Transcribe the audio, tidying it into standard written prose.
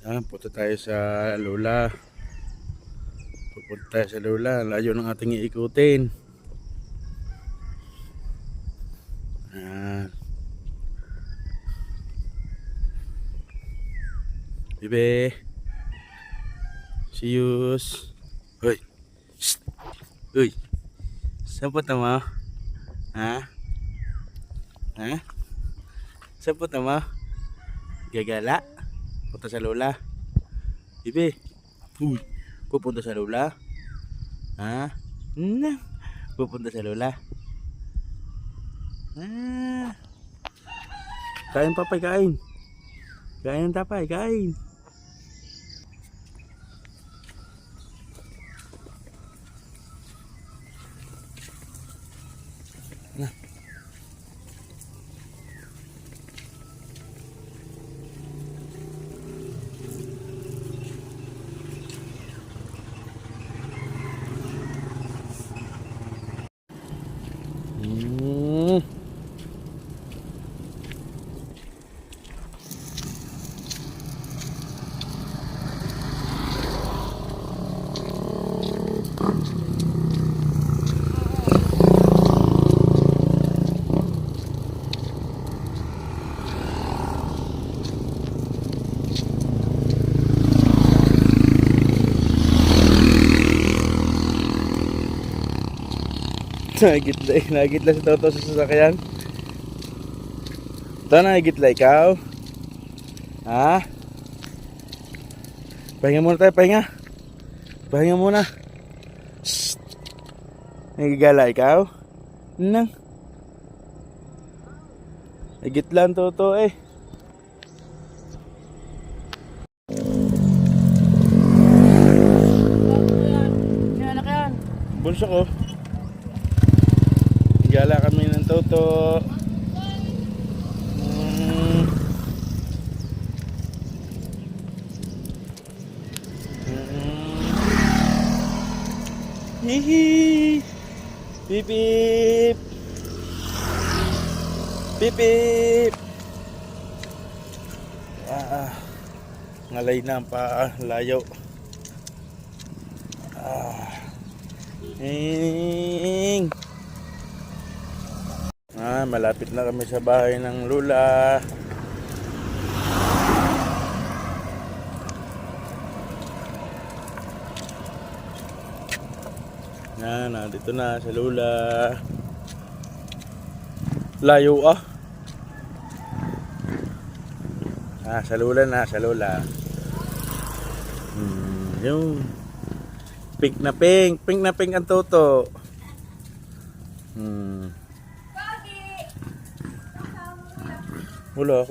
Punta tayo sa Lola. Pupunta tayo sa Lola. Layo ng ating iikutin. Bebe. Siyus. Hoy. Shh. Uy. Saan punta mo? Ha? Ha? Saan punta mo? Gagala? Punta sa Lola. Bebe. Uy. Pupunta sa Lola. Ha? Na. Pupunta sa Lola. Kain papay, kain. Kain ng tapay, kain. Na. Nagitla si Toto sa sasakyan. Ito, nagitla ikaw. Ha? Pahinga muna tayo, pahinga. Pahinga muna. Shhh. Nagigala ikaw? Nang. Nagitla ang Toto eh. Bulso ko. Gala kami ng Toto. Hihi. Pip pip. Pip pip. Ngalay na ang layo. Malapit na kami sa bahay ng Lola. Nandito na sa Lola. Layo sa Lola na, sa Lola. Yung pink na pink ang Toto. Wala.